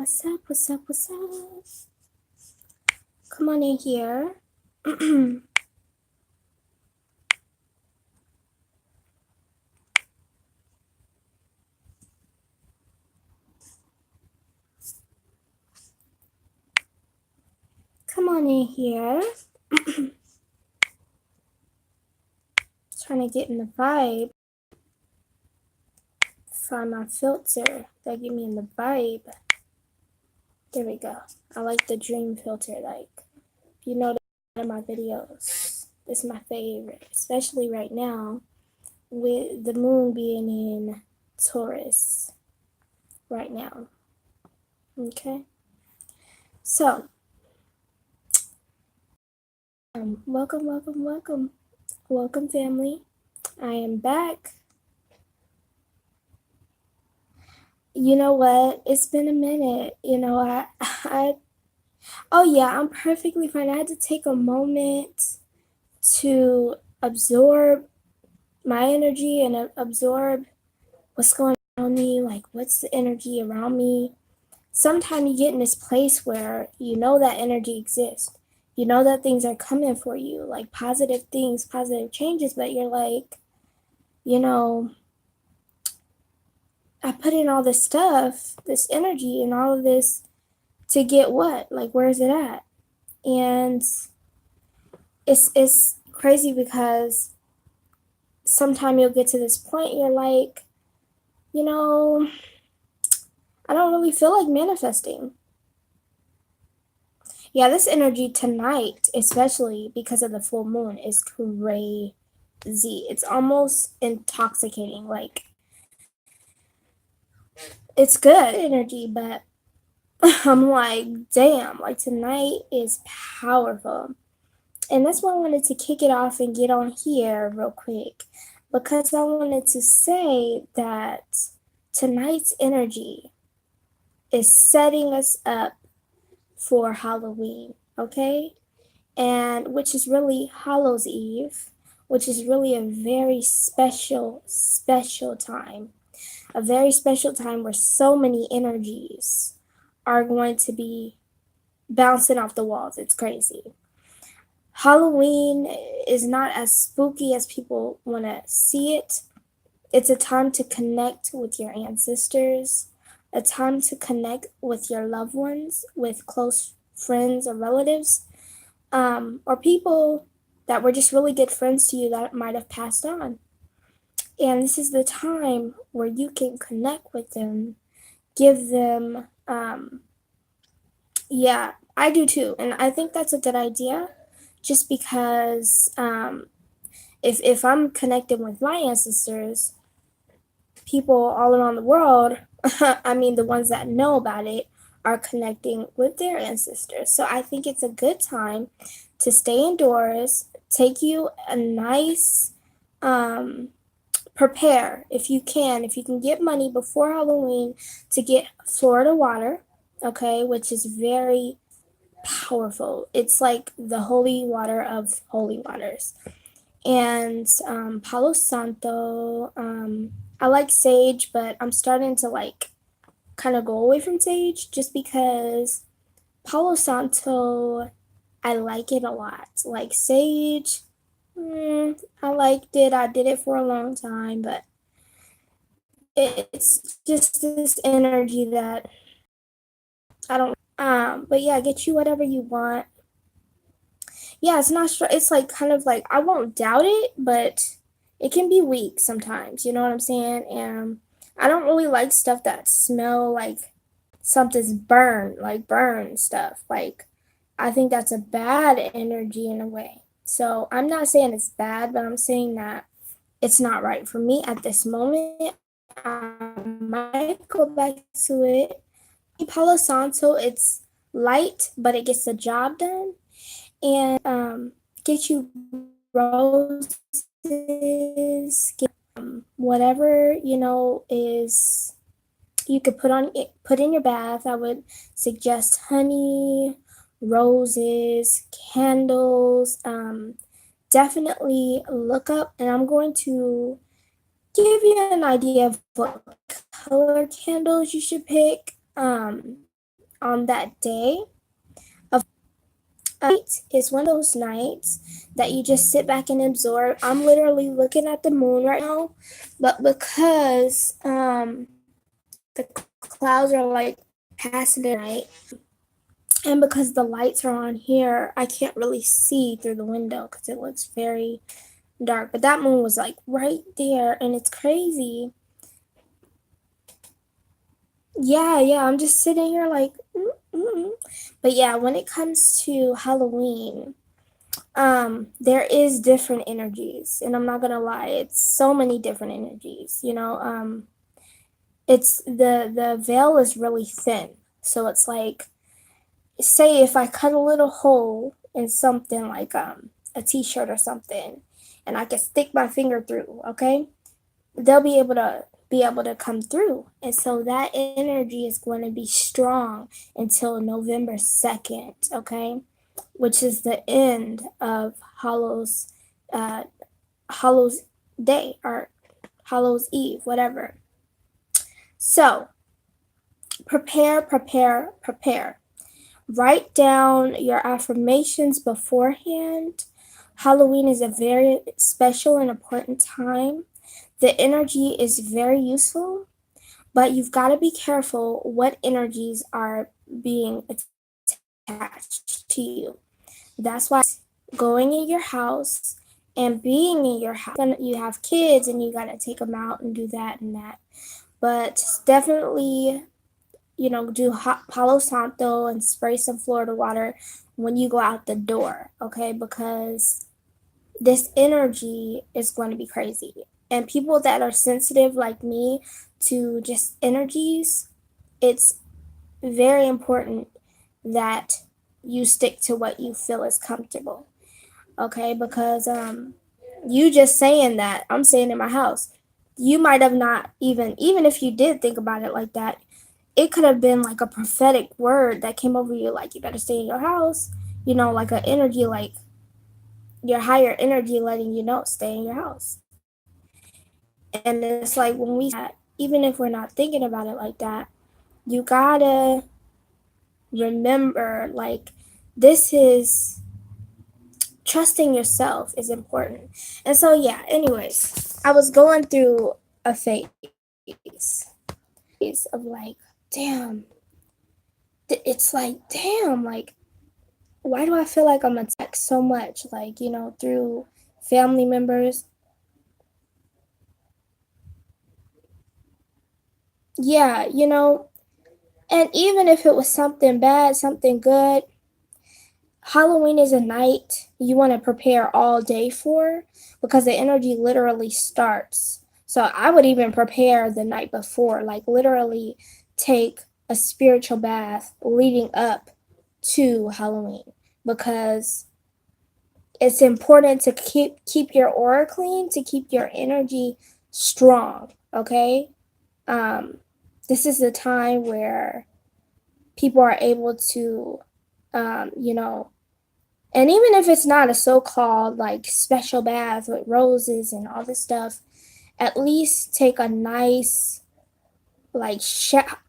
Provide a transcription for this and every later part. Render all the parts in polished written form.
What's up? What's up? What's up? Come on in here. Come on in here. Trying to get in the vibe. Find my filter that get me in the vibe. There we go. I like the dream filter. Like, you know, in my videos, this is my favorite, especially right now with the moon being in Taurus right now. Okay, so welcome family. I am back. You know what? It's been a minute. Oh yeah, I'm perfectly fine. I had to take a moment to absorb my energy and absorb what's going on around me, like what's the energy around me. Sometimes you get in this place where you know that energy exists. You know that things are coming for you, like positive things, positive changes, but you're like, you know, I put in all this stuff, this energy and all of this to get what? Like, where is it at? And it's crazy because sometimes you'll get to this point, you're like, you know, I don't really feel like manifesting. Yeah, this energy tonight, especially because of the full moon, is crazy. It's almost intoxicating. Like, it's good energy, but I'm like, damn, like tonight is powerful. And that's why I wanted to kick it off and get on here real quick, because I wanted to say that tonight's energy is setting us up for Halloween, okay? And which is really Hallows Eve, which is really a very special, special time. A very special time where so many energies are going to be bouncing off the walls. It's crazy. Halloween is not as spooky as people want to see it. It's a time to connect with your ancestors, a time to connect with your loved ones, with close friends or relatives, or people that were just really good friends to you that might have passed on. And this is the time where you can connect with them, give them, yeah, I do too. And I think that's a good idea just because if I'm connected with my ancestors, people all around the world, I mean, the ones that know about it, are connecting with their ancestors. So I think it's a good time to stay indoors, take you a nice, prepare if you can get money before Halloween to get Florida water, okay, which is very powerful. It's like the holy water of holy waters. And Palo Santo. I like sage, but I'm starting to like kind of go away from sage just because Palo Santo, I like it a lot. Like sage, I liked it. I did it for a long time, but it's just this energy that I don't. But yeah, get you whatever you want. Yeah, it's not sure. It's like kind of like I won't doubt it, but it can be weak sometimes. You know what I'm saying? And I don't really like stuff that smell like something's burned, like burn stuff. Like I think that's a bad energy in a way. So I'm not saying it's bad, but I'm saying that it's not right for me at this moment. I might go back to it. Palo Santo, it's light, but it gets the job done. And get you roses, get, whatever you know is you could put in your bath. I would suggest honey, roses, candles. Definitely look up, and I'm going to give you an idea of what color candles you should pick. on that day of night is one of those nights that you just sit back and absorb. I'm literally looking at the moon right now, but because the clouds are like passing the night, and because the lights are on here, I can't really see through the window because it looks very dark. But that moon was like right there, and it's crazy. Yeah, I'm just sitting here like, But yeah, when it comes to Halloween, there is different energies, and I'm not gonna lie, it's so many different energies. It's the veil is really thin, so it's like, say if I cut a little hole in something like a t-shirt or something, and I can stick my finger through, okay? They'll be able to come through. And so that energy is going to be strong until November 2nd, okay? Which is the end of uh Hallows Day or Hallows Eve, whatever. So, prepare. Write down your affirmations beforehand. Halloween is a very special and important time. The energy is very useful, but you've got to be careful what energies are being attached to you. That's why going in your house and being in your house, you have kids and you got to take them out and do that and that. But definitely, do Palo Santo and spray some Florida water when you go out the door, okay? Because this energy is going to be crazy. And people that are sensitive like me to just energies, it's very important that you stick to what you feel is comfortable, okay? Because you just saying that, I'm staying in my house. You might have not even if you did think about it like that, it could have been like a prophetic word that came over you, like you better stay in your house, like an energy, like your higher energy letting you know, stay in your house. And it's like when we that, even if we're not thinking about it like that, you gotta remember, like, this is trusting yourself is important. And so yeah, anyways, I was going through a phase of like, damn, it's like, damn, like, why do I feel like I'm attacked so much, like, through family members? Yeah, and even if it was something bad, something good, Halloween is a night you want to prepare all day for because the energy literally starts. So I would even prepare the night before, like literally take a spiritual bath leading up to Halloween, because it's important to keep your aura clean, to keep your energy strong, okay? Um this is the time where people are able to you know, and even if it's not a so-called like special bath with roses and all this stuff, at least take a nice like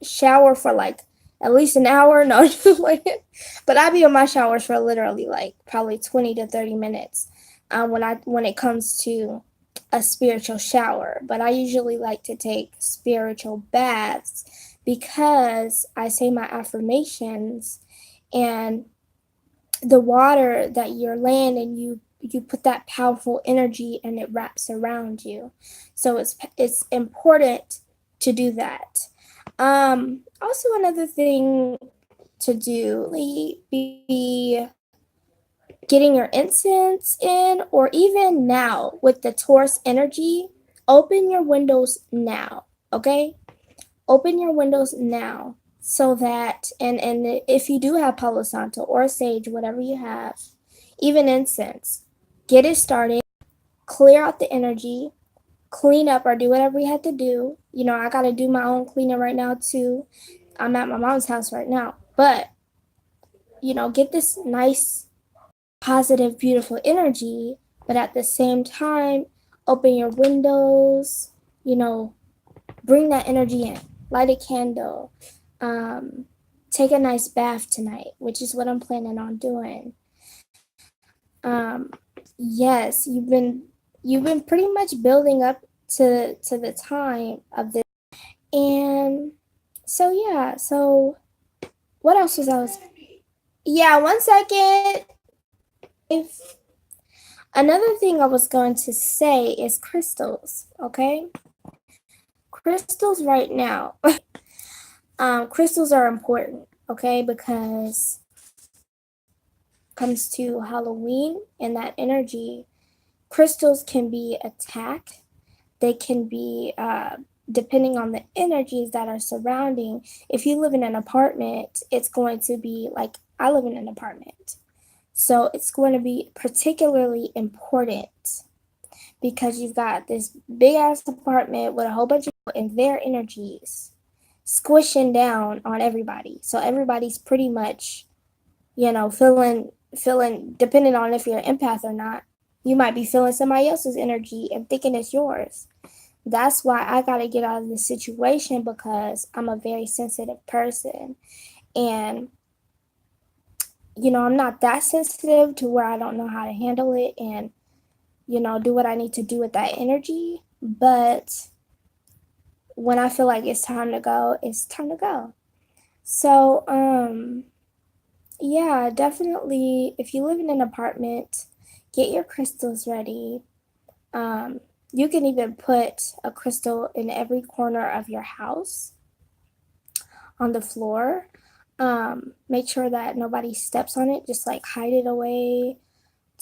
shower for like at least an hour. No, just like, but I be in my showers for literally like probably 20 to 30 minutes when it comes to a spiritual shower. But I usually like to take spiritual baths because I say my affirmations, and the water that you're laying in, you put that powerful energy and it wraps around you. So it's important to do that. Also another thing to do, be getting your incense in, or even now with the Taurus energy, open your windows now, okay? Open your windows now, so that, and if you do have Palo Santo or sage, whatever you have, even incense, get it started, clear out the energy, clean up or do whatever you have to do. I got to do my own cleaning right now too. I'm at my mom's house right now, but get this nice, positive, beautiful energy, but at the same time, open your windows, you know, bring that energy in, light a candle, um, take a nice bath tonight, which is what I'm planning on doing. Um, yes, you've been pretty much building up to the time of this, and so yeah. So what else was? Yeah, 1 second. If another thing I was going to say is crystals. Okay, crystals right now. Crystals are important. Okay, because comes to Halloween and that energy, crystals can be attacked. They can be, depending on the energies that are surrounding. If you live in an apartment, it's going to be like I live in an apartment. So it's going to be particularly important because you've got this big ass apartment with a whole bunch of people and their energies squishing down on everybody. So everybody's pretty much, feeling depending on if you're an empath or not, you might be feeling somebody else's energy and thinking it's yours. That's why I got to get out of this situation because I'm a very sensitive person. And, I'm not that sensitive to where I don't know how to handle it and, do what I need to do with that energy. But when I feel like it's time to go, it's time to go. So, yeah, definitely. If you live in an apartment, get your crystals ready. Um, you can even put a crystal in every corner of your house on the floor. Make sure that nobody steps on it. Just like hide it away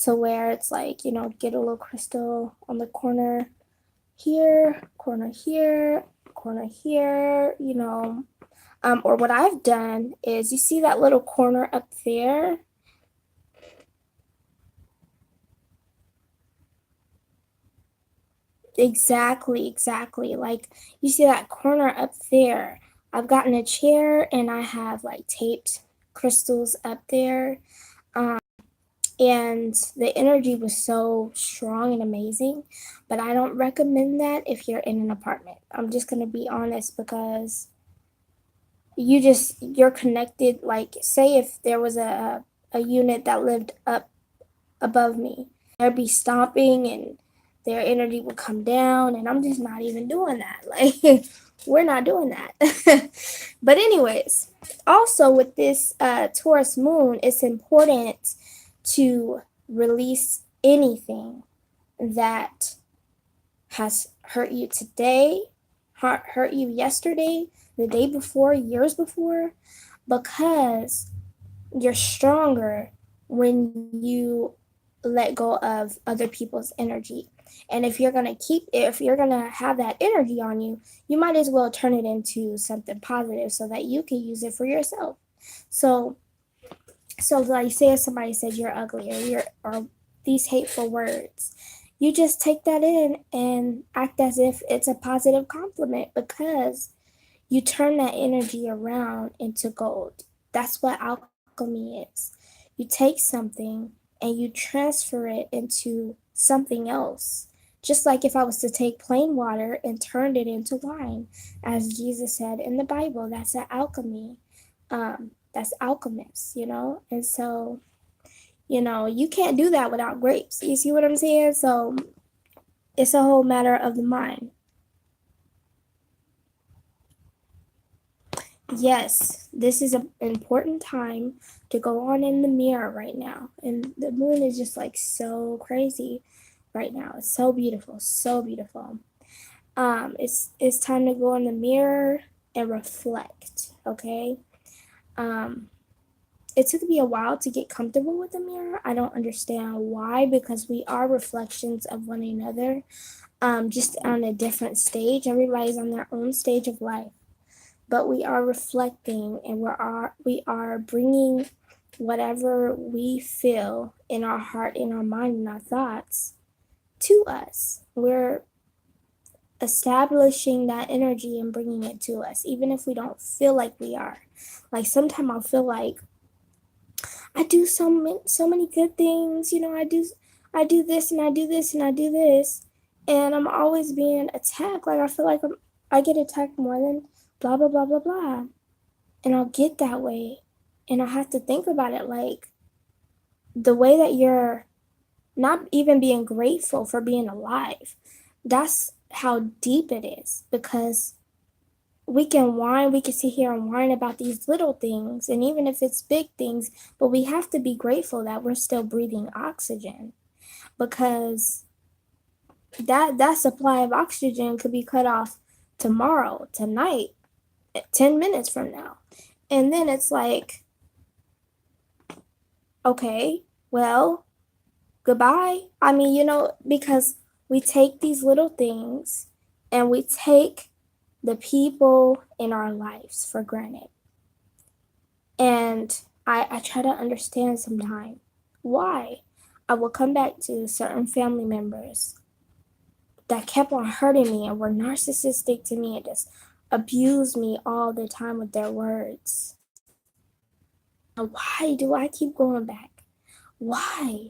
to where it's like, get a little crystal on the corner here, corner here, or what I've done is you see that little corner up there. Exactly. Like you see that corner up there. I've gotten a chair and I have like taped crystals up there. Um, and the energy was so strong and amazing, but I don't recommend that if you're in an apartment. I'm just going to be honest because you're connected. Like say if there was a unit that lived up above me, there'd be stomping and their energy would come down, and I'm just not even doing that. Like, we're not doing that. But, anyways, also with this Taurus moon, it's important to release anything that has hurt you today, hurt you yesterday, the day before, years before, because you're stronger when you let go of other people's energy. And if you're gonna have that energy on you, you might as well turn it into something positive so that you can use it for yourself. So, like, say if somebody said you're ugly or these hateful words, you just take that in and act as if it's a positive compliment because you turn that energy around into gold. That's what alchemy is. You take something and you transfer it into something else. Just like if I was to take plain water and turned it into wine, as Jesus said in the Bible, that's an alchemy. That's alchemists, And so, you can't do that without grapes. You see what I'm saying? So it's a whole matter of the mind. Yes, this is an important time to go on in the mirror right now. And the moon is just like so crazy right now. It's so beautiful, so beautiful. It's time to go in the mirror and reflect, okay? Um, it took me a while to get comfortable with the mirror. I don't understand why, because we are reflections of one another, just on a different stage. Everybody's on their own stage of life, but we are reflecting and we are bringing whatever we feel in our heart, in our mind, in our thoughts to us. We're establishing that energy and bringing it to us, even if we don't feel like we are. Like sometimes I'll feel like I do so many good things. I do this and I do this and I do this, and I'm always being attacked. Like I feel like I get attacked more than blah blah blah blah blah. and I'll get that way. And I have to think about it like the way that you're not even being grateful for being alive. That's how deep it is because we can sit here and whine about these little things, and even if it's big things, but we have to be grateful that we're still breathing oxygen because that supply of oxygen could be cut off tomorrow, tonight, 10 minutes from now. And then it's like, okay, well, goodbye. I mean, because we take these little things and we take the people in our lives for granted. And I try to understand sometimes why. I will come back to certain family members that kept on hurting me and were narcissistic to me and just abused me all the time with their words. And why do I keep going back? Why?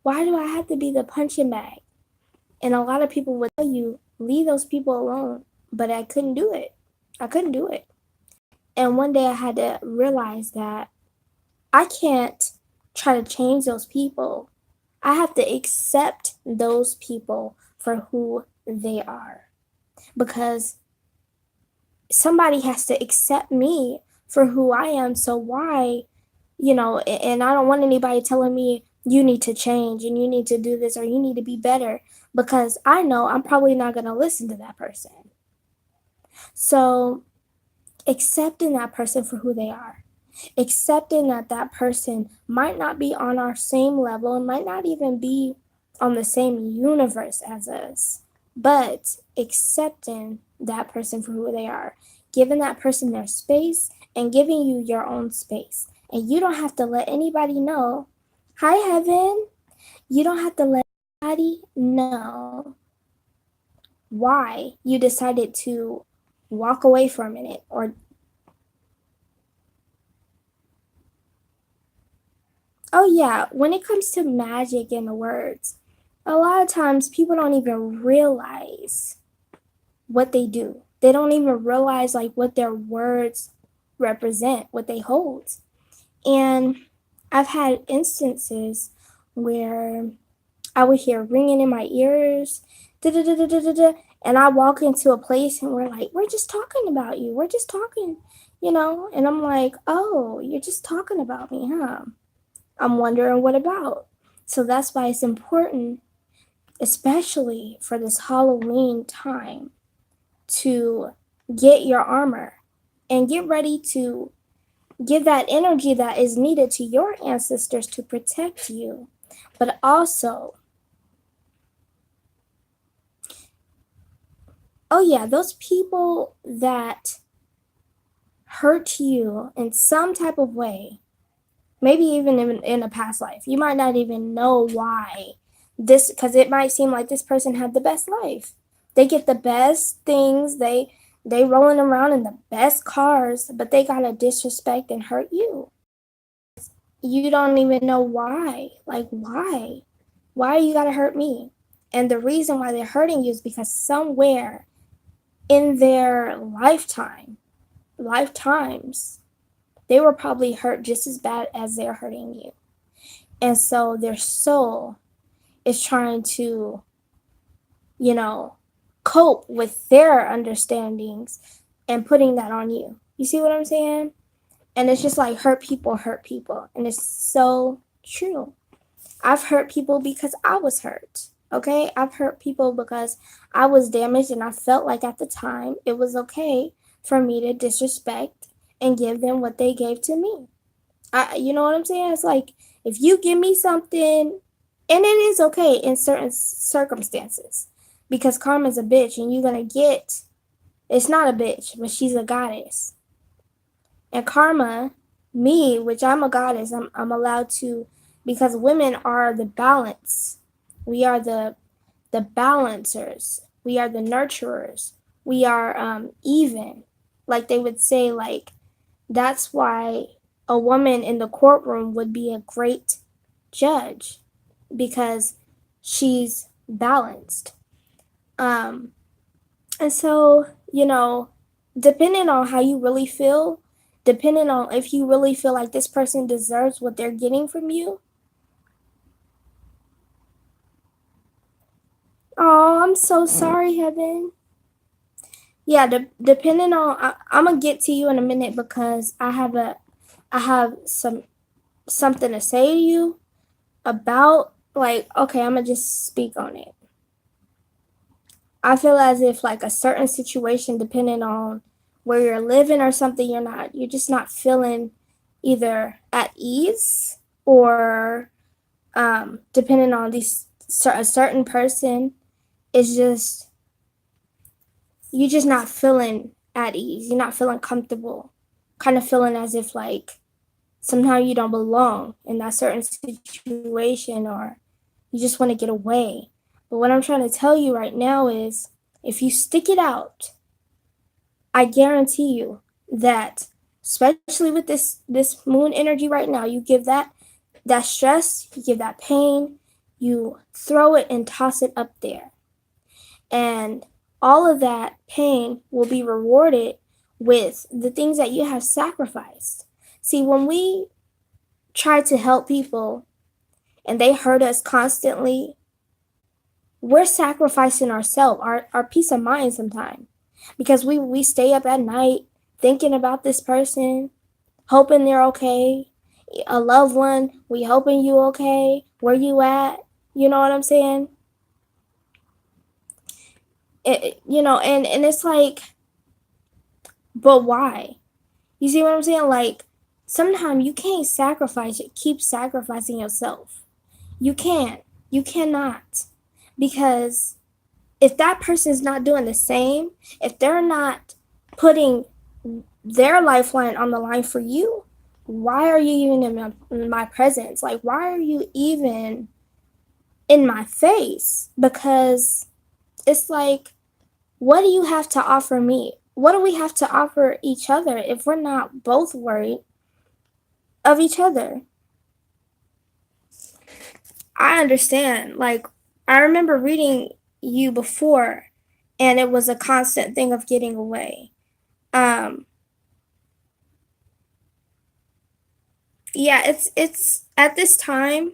Why do I have to be the punching bag? And a lot of people would tell you, leave those people alone. But I couldn't do it. I couldn't do it. And one day I had to realize that I can't try to change those people. I have to accept those people for who they are. Because somebody has to accept me for who I am. So why, and I don't want anybody telling me you need to change and you need to do this or you need to be better because I know I'm probably not going to listen to that person. So accepting that person for who they are, accepting that that person might not be on our same level and might not even be on the same universe as us, but accepting that person for who they are, giving that person their space and giving you your own space. And you don't have to let anybody know. Hi, Heaven. You don't have to let anybody know why you decided to walk away for a minute or oh yeah, when it comes to magic and the words, a lot of times people don't even realize what they do. They don't even realize like what their words represent, what they hold. And I've had instances where I would hear ringing in my ears, da da da da da da, and I walk into a place and we're like, we're just talking about you. We're just talking. And I'm like, oh, you're just talking about me, huh? I'm wondering what about. So that's why it's important, especially for this Halloween time, to get your armor and get ready to give that energy that is needed to your ancestors to protect you. But also, oh yeah, those people that hurt you in some type of way, maybe even in a past life, you might not even know why this, because it might seem like this person had the best life. They get the best things, they rolling around in the best cars, but they gotta disrespect and hurt you. You don't even know why. Like, why you gotta hurt me? And the reason why they're hurting you is because somewhere in their lifetimes, they were probably hurt just as bad as they're hurting you. And so their soul is trying to, cope with their understandings and putting that on you. You see what I'm saying? And it's just like hurt people hurt people. And it's so true. I've hurt people because I was hurt. Okay? I've hurt people because I was damaged and I felt like at the time it was okay for me to disrespect and give them what they gave to me. You know what I'm saying? It's like if you give me something, and it is okay in certain circumstances, because karma's a bitch, and you're gonna get. It's not a bitch, but she's a goddess. And karma, me, which I'm a goddess, I'm allowed to, because women are the balance. We are the balancers. We are the nurturers. We are even. Like they would say, like that's why a woman in the courtroom would be a great judge because she's balanced. And so, depending on how you really feel, depending on if you really feel like this person deserves what they're getting from you. Oh, I'm so sorry, Heaven. Yeah, depending on, I'm gonna get to you in a minute because I have something to say to you about, like, okay, I'm gonna just speak on it. I feel as if like a certain situation, depending on where you're living or something, you're just not feeling either at ease, or depending on a certain person is just, you're just not feeling at ease. You're not feeling comfortable. Kind of feeling as if like somehow you don't belong in that certain situation, or you just want to get away. But what I'm trying to tell you right now is, if you stick it out, I guarantee you that, especially with this moon energy right now, you give that stress, you give that pain, you throw it and toss it up there. And all of that pain will be rewarded with the things that you have sacrificed. See, when we try to help people and they hurt us constantly, we're sacrificing ourselves, our peace of mind sometimes. Because we stay up at night thinking about this person, hoping they're okay. A loved one, we hoping you okay. Where you at? You know what I'm saying? And it's like, but why? You see what I'm saying? Like, sometimes you can't keep sacrificing yourself. You can't. You cannot. Because if that person's not doing the same, if they're not putting their lifeline on the line for you, why are you even in my presence? Like, why are you even in my face? Because it's like, what do you have to offer me? What do we have to offer each other if we're not both worried of each other? I understand. Like, I remember reading you before, and it was a constant thing of getting away. Yeah, it's at this time,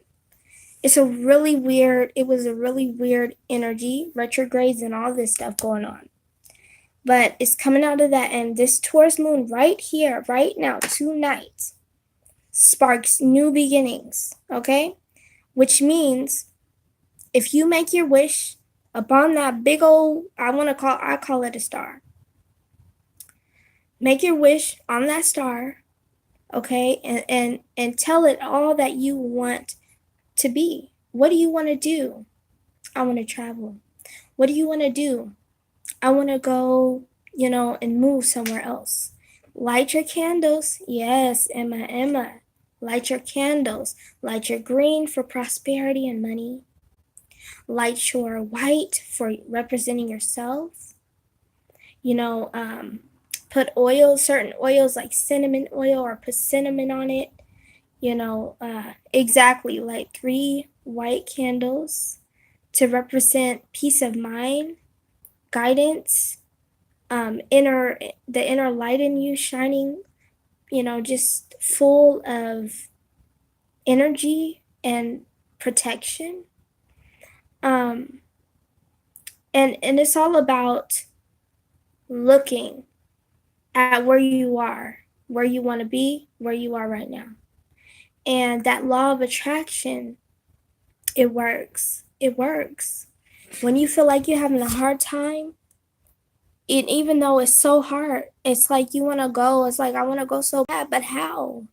it was a really weird energy, retrogrades and all this stuff going on. But it's coming out of that, and this Taurus moon right here, right now, tonight, sparks new beginnings, okay? Which means if you make your wish upon that big old, I call it a star. Make your wish on that star, okay? And tell it all that you want to be. What do you want to do? I want to travel. What do you want to do? I want to go, and move somewhere else. Light your candles. Yes, Emma. Light your candles. Light your green for prosperity and money. Light your white for representing yourself. Put certain oils like cinnamon oil, or put cinnamon on it. Exactly, like 3 white candles to represent peace of mind, guidance, the inner light in you shining, just full of energy and protection. And it's all about looking at where you are, where you want to be, where you are right now. And that law of attraction, it works. It works. When you feel like you're having a hard time, even though it's so hard, it's like you want to go. It's like, I want to go so bad, but how?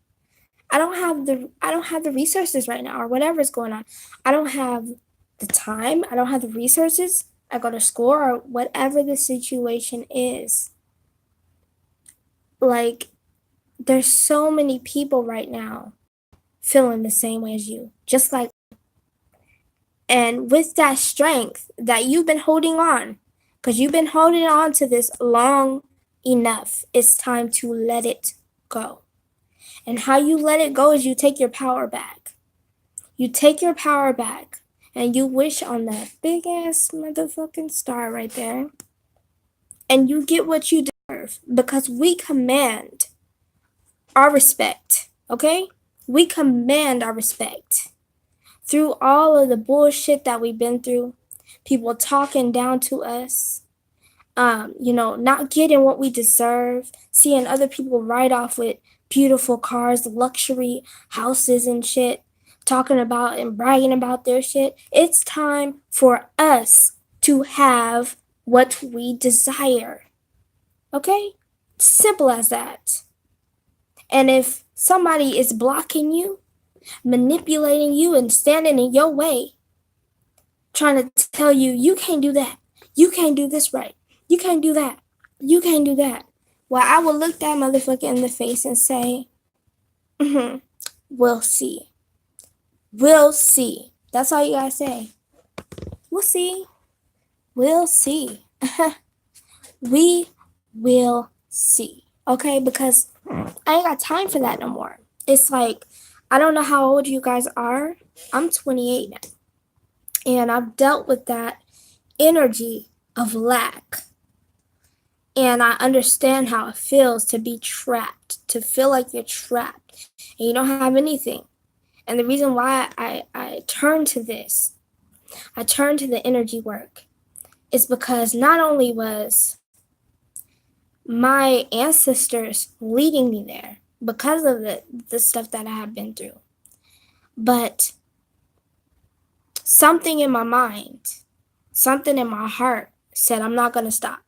I don't have the resources right now, or whatever's going on. I don't have the time. I don't have the resources. I go to school, or whatever the situation is. Like, there's so many people right now feeling the same way as you, just like. And with that strength that you've been holding on, because you've been holding on to this long enough, it's time to let it go. And how you let it go is you take your power back. You take your power back, and you wish on that big ass motherfucking star right there. And you get what you deserve, because we command our respect, okay? We command our respect. Through all of the bullshit that we've been through, people talking down to us, not getting what we deserve, seeing other people ride off with beautiful cars, luxury houses and shit, talking about and bragging about their shit. It's time for us to have what we desire. Okay? Simple as that. And if somebody is blocking you, manipulating you, and standing in your way, trying to tell you, you can't do that, you can't do this right, you can't do that, you can't do that, well, I will look that motherfucker in the face and say, we'll see. We'll see. That's all you gotta say. We'll see. We'll see. We will see. Okay? Because I ain't got time for that no more. It's like, I don't know how old you guys are. I'm 28 now. And I've dealt with that energy of lack. And I understand how it feels to be trapped, to feel like you're trapped and you don't have anything. And the reason why I turn to this, I turn to the energy work, is because not only was my ancestors leading me there because of the stuff that I have been through, but something in my mind, something in my heart said, I'm not going to stop.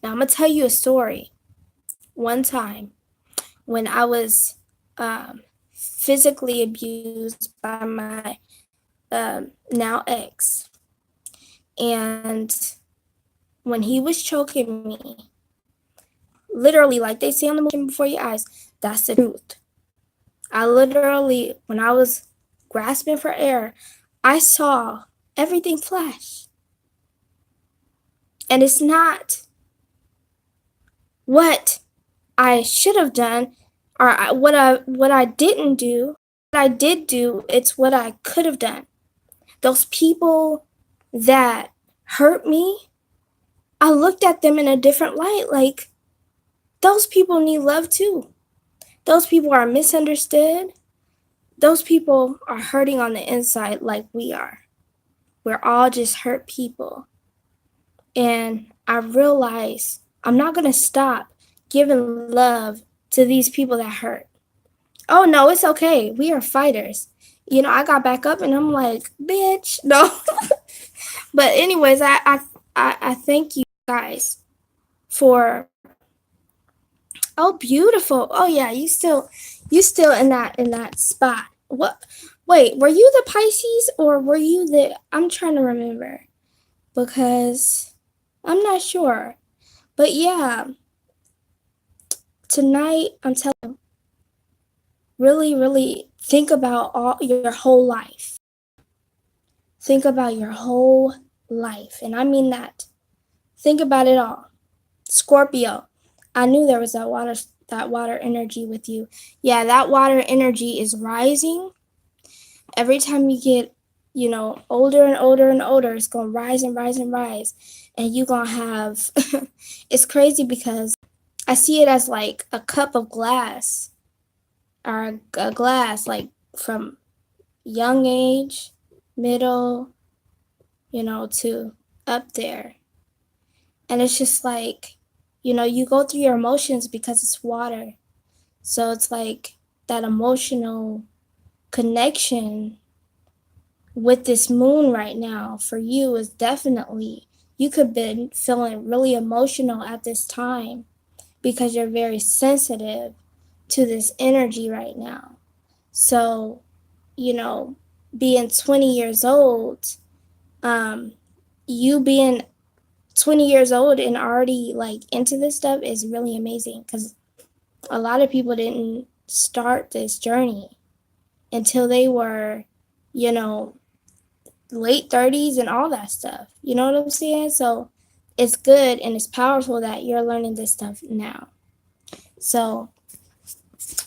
Now, I'm going to tell you a story. One time when I was physically abused by my now ex, and when he was choking me, literally, like they say on the movie before your eyes, that's the truth. I literally, when I was grasping for air, I saw everything flash. And it's not what I should have done or what I didn't do. What I did do, it's what I could have done. Those people that hurt me, I looked at them in a different light. Like, those people need love too. Those people are misunderstood. Those people are hurting on the inside like we are. We're all just hurt people. And I realized I'm not going to stop giving love to these people that hurt. Oh, no, it's okay. We are fighters. I got back up and I'm like, bitch, no. But anyways, I thank you guys for, oh, beautiful. Oh, yeah, you still in that spot. What? Wait, were you the Pisces or were you I'm trying to remember because I'm not sure. But yeah, tonight I'm telling you, really, really think about your whole life. Think about your whole life. And I mean that. Think about it all. Scorpio, I knew there was that water energy with you. Yeah, that water energy is rising. Every time you get, older and older and older, it's going to rise and rise and rise. And you're going to have, it's crazy because I see it as like a cup of glass or a glass, like from young age, middle, to up there. And it's just like, you go through your emotions because it's water. So it's like that emotional connection with this moon right now for you is definitely, you could be feeling really emotional at this time because you're very sensitive to this energy right now. So, being 20 years old, you being 20 years old and already like into this stuff is really amazing because a lot of people didn't start this journey until they were, late 30s and all that stuff. You know what I'm saying? So it's good and it's powerful that you're learning this stuff now. So,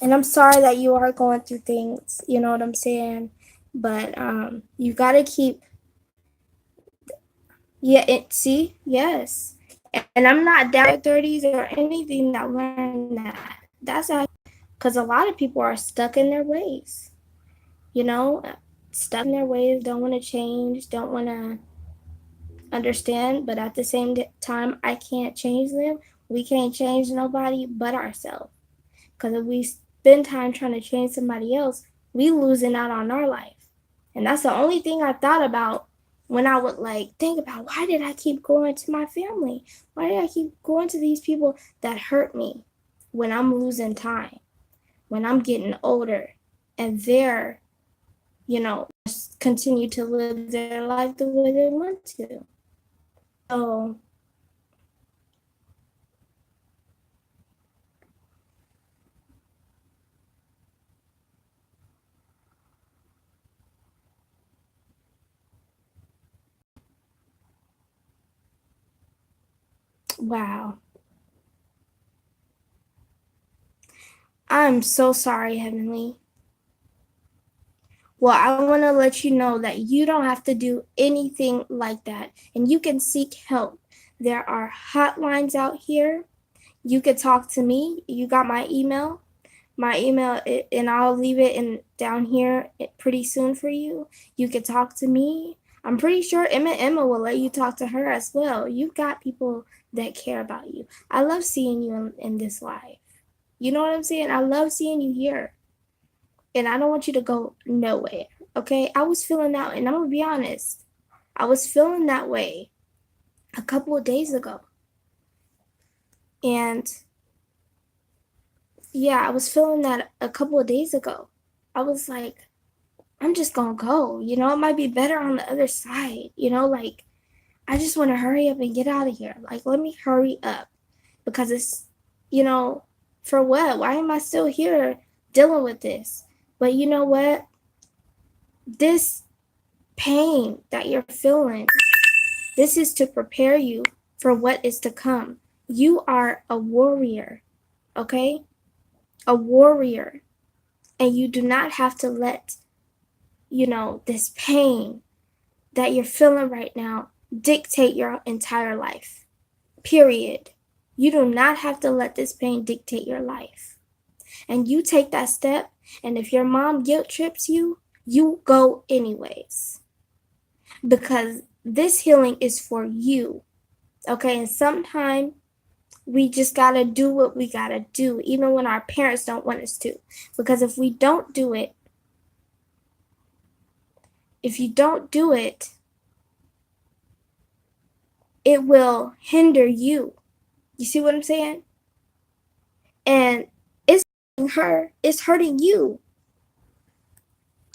and I'm sorry that you are going through things, you know what I'm saying? But you got to keep, yes. And I'm not down at 30s or anything that learned that. That's how Because a lot of people are stuck in their ways, you know, stuck in their ways, don't want to change, don't want to understand, but at the same time, I can't change them. We can't change nobody but ourselves. Because if we spend time trying to change somebody else, we losing out on our life. And that's the only thing I thought about when I would like think about, why did I keep going to my family? Why did I keep going to these people that hurt me when I'm losing time, when I'm getting older, and they're, continue to live their life the way they want to. So wow. I'm so sorry, Heavenly. Well, I want to let you know that you don't have to do anything like that, and you can seek help. There are hotlines out here. You could talk to me. You got my email. And I'll leave it in down here pretty soon for you. You could talk to me. I'm pretty sure Emma will let you talk to her as well. You've got people that care about you. I love seeing you in this life. You know what I'm saying? I love seeing you here. And I don't want you to go nowhere. Okay? I was feeling that, and I'm gonna be honest. I was feeling that way a couple of days ago. And yeah, I was feeling that a couple of days ago. I was like, I'm just gonna go. It might be better on the other side. Like, I just want to hurry up and get out of here. Like, let me hurry up because it's, for what? Why am I still here dealing with this? But you know what? This pain that you're feeling, this is to prepare you for what is to come. You are a warrior, okay? A warrior. And you do not have to let, this pain that you're feeling right now dictate your entire life. Period. You do not have to let this pain dictate your life. And you take that step, and if your mom guilt trips you, you go anyways. Because this healing is for you. Okay, and sometimes we just gotta do what we gotta do, even when our parents don't want us to. Because if you don't do it, it will hinder you. You see what I'm saying? And it's hurting her, it's hurting you.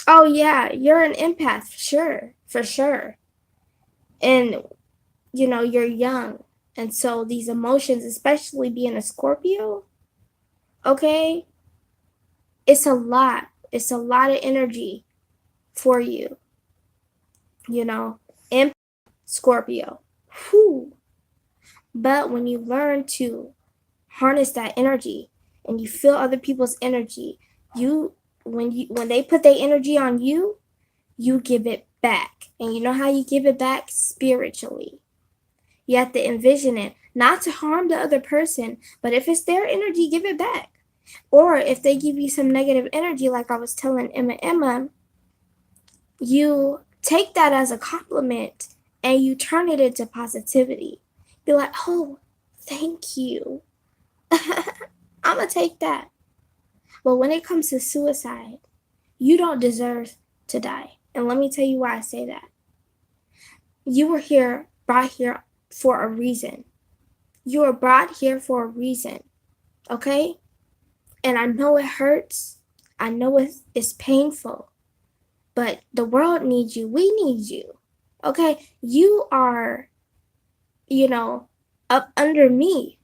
Oh yeah, you're an empath, for sure. And you're young. And so these emotions, especially being a Scorpio, okay, it's a lot. It's a lot of energy for you. Empath, Scorpio. Whew. But when you learn to harness that energy and you feel other people's energy, when they put their energy on you, you give it back. And you know how you give it back? Spiritually. You have to envision it, not to harm the other person, but if it's their energy, give it back. Or if they give you some negative energy, like I was telling Emma, you take that as a compliment and you turn it into positivity. Be like, oh, thank you. I'm going to take that. But when it comes to suicide, you don't deserve to die. And let me tell you why I say that. You were brought here for a reason. You were brought here for a reason. Okay? And I know it hurts. I know it's painful. But the world needs you. We need you. Okay? You are, up under me.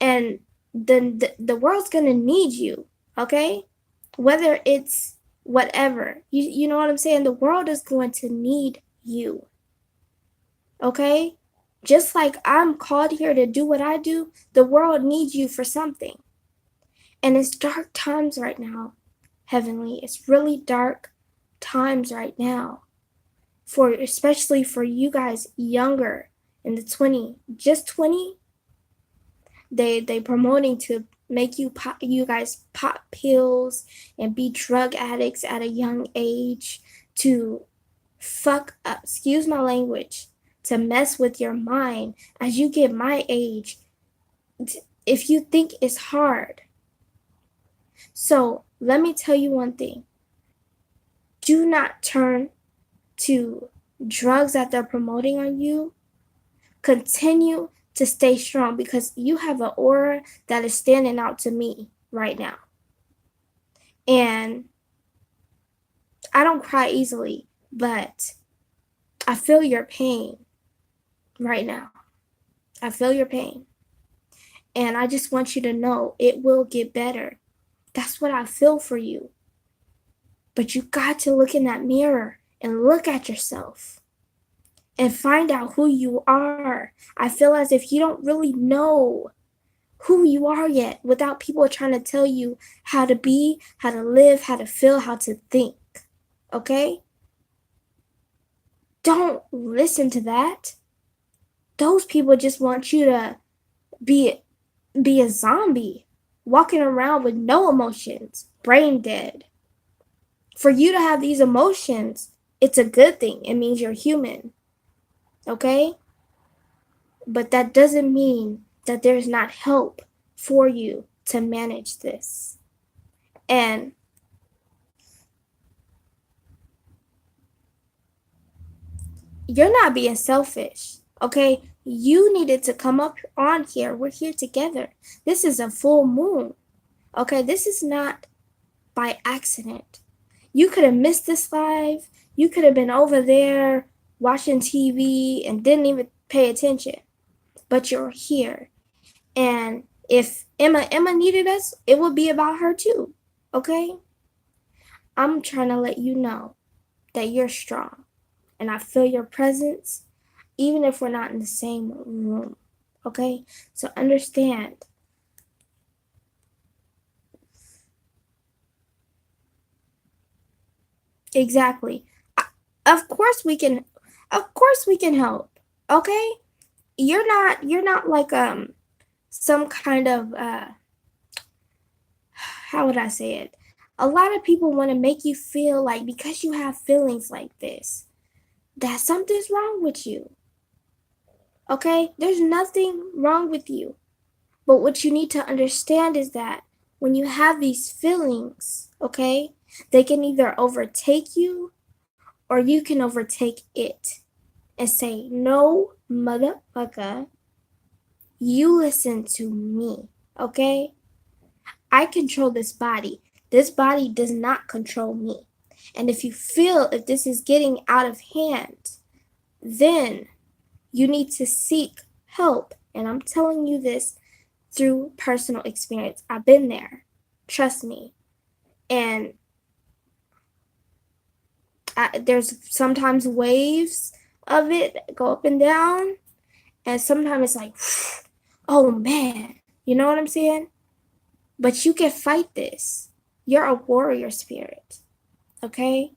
And the world's going to need you. Okay? Whether it's whatever. You know what I'm saying? The world is going to need you. Okay? Just like I'm called here to do what I do, the world needs you for something. And it's dark times right now, Heavenly. It's really dark times right now. Especially for you guys younger in the 20, just 20. They promoting to make you guys pop pills and be drug addicts at a young age to fuck up, excuse my language, to mess with your mind as you get my age, if you think it's hard. So let me tell you one thing. Do not turn to drugs that they're promoting on you. Continue to stay strong because you have an aura that is standing out to me right now. And I don't cry easily, but I feel your pain right now. I feel your pain. And I just want you to know it will get better. That's what I feel for you. But you got to look in that mirror and look at yourself and find out who you are. I feel as if you don't really know who you are yet without people trying to tell you how to be, how to live, how to feel, how to think. Okay? Don't listen to that. Those people just want you to be a zombie, walking around with no emotions, brain dead. For you to have these emotions, it's a good thing. It means you're human. Okay? But that doesn't mean that there's not help for you to manage this. And you're not being selfish, okay? You needed to come up on here. We're here together. This is a full moon, okay? This is not by accident. You could have missed this live. You could have been over there watching TV and didn't even pay attention. But you're here. And if Emma needed us, it would be about her too, okay? I'm trying to let you know that you're strong. And I feel your presence, even if we're not in the same room, okay? So understand. Exactly. Of course we can help, okay? You're not like some kind of how would I say it? A lot of people want to make you feel like because you have feelings like this, that something's wrong with you. Okay? There's nothing wrong with you. But what you need to understand is that when you have these feelings, okay, they can either overtake you or you can overtake it and say, no, motherfucker, you listen to me, okay? I control this body. This body does not control me. And if you feel if this is getting out of hand, then you need to seek help. And I'm telling you this through personal experience. I've been there. Trust me. And there's sometimes waves of it that go up and down. And sometimes it's like, oh man. You know what I'm saying? But you can fight this. You're a warrior spirit. Okay?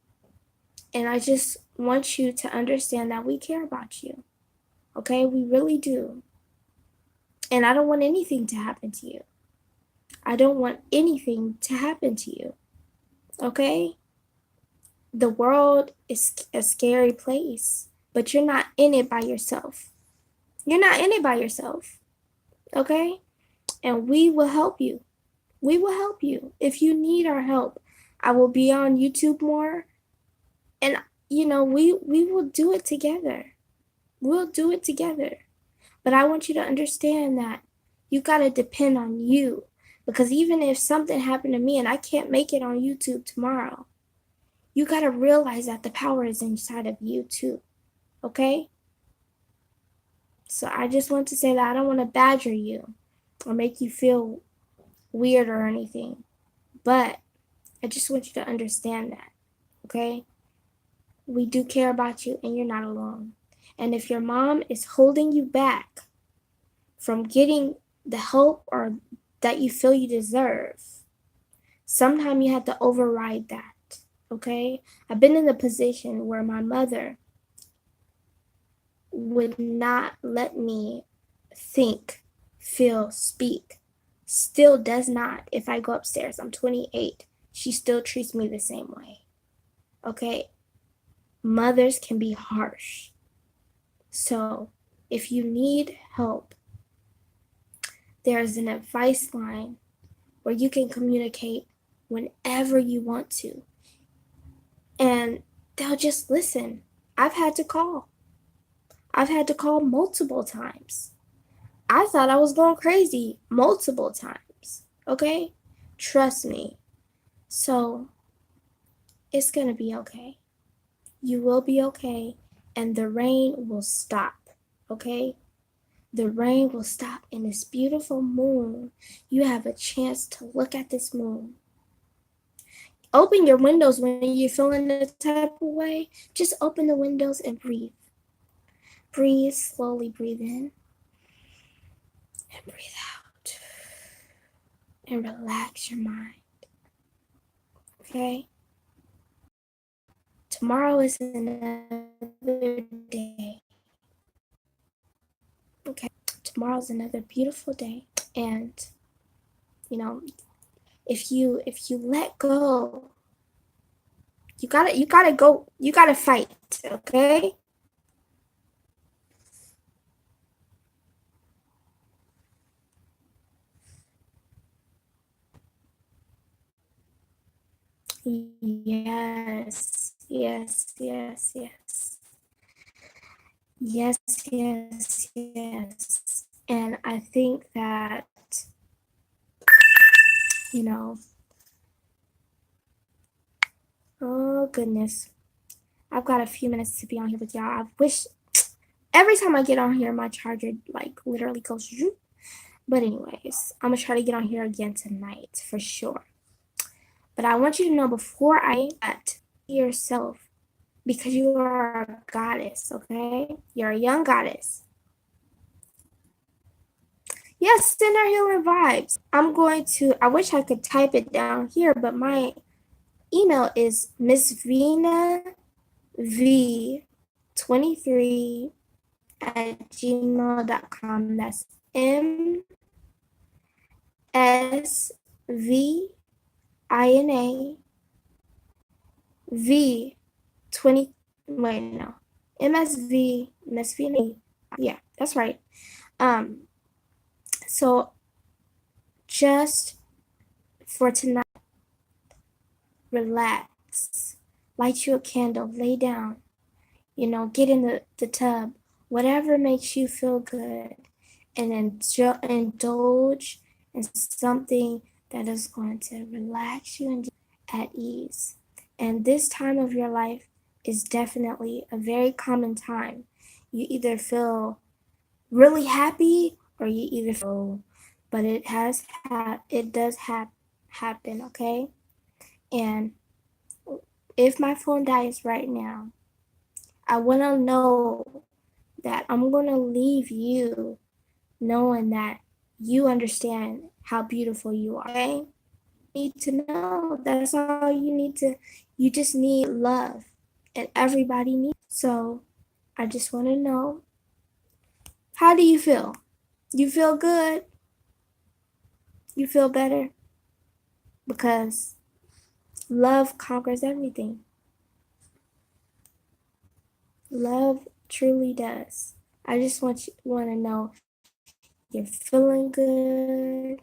And I just want you to understand that we care about you. Okay? We really do. And I don't want anything to happen to you. I don't want anything to happen to you. Okay? The world is a scary place, but you're not in it by yourself. You're not in it by yourself. Okay? And we will help you. We will help you. If you need our help, I will be on YouTube more. And, you know, we will do it together. We'll do it together. But I want you to understand that you got to depend on you. Because even if something happened to me and I can't make it on YouTube tomorrow, you got to realize that the power is inside of you too. Okay? So I just want to say that I don't want to badger you or make you feel weird or anything. But I just want you to understand that. Okay? We do care about you and you're not alone. And if your mom is holding you back from getting the help or that you feel you deserve, sometimes you have to override that, okay? I've been in the position where my mother would not let me think, feel, speak still does not, if I go upstairs, I'm 28, she still treats me the same way. Okay? Mothers can be harsh. So if you need help, there's an advice line where you can communicate whenever you want to. And they'll just listen. I've had to call. I've had to call multiple times. I thought I was going crazy multiple times. Okay? Trust me. So it's going to be okay. You will be okay. And the rain will stop. Okay? The rain will stop in this beautiful moon. You have a chance to look at this moon. Open your windows when you're feeling the type of way. Just open the windows and breathe. Breathe, slowly breathe in and breathe out. And relax your mind. Okay? Tomorrow is another day. Okay? Tomorrow's another beautiful day. And you know, if you let go, you gotta fight, okay? Yes, yes, yes, yes. Yes, yes, yes. And I think that, you know, oh goodness. I've got a few minutes to be on here with y'all. I wish every time I get on here, my charger like literally goes. But anyways, I'm gonna try to get on here again tonight for sure. But I want you to know before I at yourself, because you are a goddess, okay? You're a young goddess. Yes, send her healing vibes. I'm going to, I wish I could type it down here, but my email is missvinav23@gmail.com. That's MSVINAV 20, wait, no. MSV, yeah, that's right. So just for tonight, relax, light you a candle, lay down, get in the tub, whatever makes you feel good, and indulge in something that is going to relax you and at ease. And this time of your life is definitely a very common time. You either feel really happy or you either feel, but it does happen, okay? And if my phone dies right now, I want to know that I'm going to leave you knowing that you understand how beautiful you are. Okay? You need to know. That's all you need to. You just need love, and everybody needs. So, I just want to know, how do you feel? You feel good? You feel better? Because love conquers everything. Love truly does. I just want to know you're feeling good,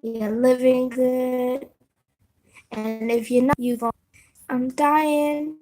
you're living good, and if you're not, I'm dying.